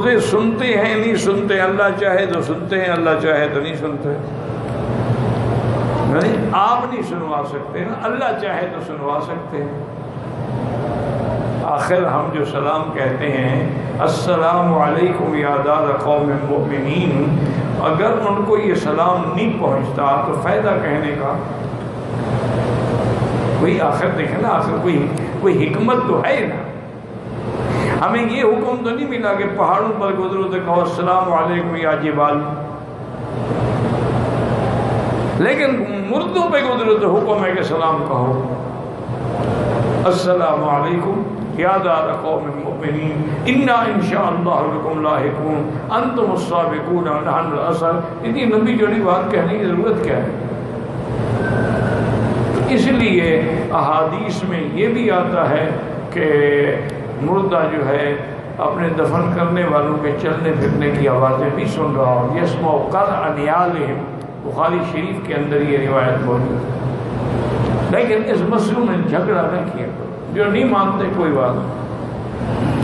مردے سنتے ہیں نہیں سنتے، اللہ چاہے تو سنتے ہیں، اللہ چاہے تو نہیں سنتے. نہیں آپ نہیں سنوا سکتے نا، اللہ چاہے تو سنوا سکتے ہیں. آخر ہم جو سلام کہتے ہیں السلام علیکم یا دار قوم مؤمنین، اگر ان کو یہ سلام نہیں پہنچتا تو فائدہ کہنے کا کوئی آخر دیکھیں نا، آخر کوئی حکمت تو ہے نا. ہمیں یہ حکم تو نہیں ملا کہ پہاڑوں پر گزرو تو کہو السلام علیکم یا جبال، لیکن مردوں پہ گزرو تو حکم ہے کہ سلام کہو السلام علیکم یا دار قوم مؤمنین انا انشاءاللہ بکم لاحقون انتم السابقون ونحن الاثر. اتنی لمبی جوڑی بات کہنے کی ضرورت کیا ہے؟ اس لیے احادیث میں یہ بھی آتا ہے کہ مردہ جو ہے اپنے دفن کرنے والوں کے چلنے پھرنے کی آوازیں بھی سن رہا ہو. یسمع قرع نعالہم، بخاری شریف کے اندر یہ روایت موجود ہے. لیکن اس مسئلے میں جھگڑا نہ کیا، جو نہیں مانتے کوئی بات نہیں.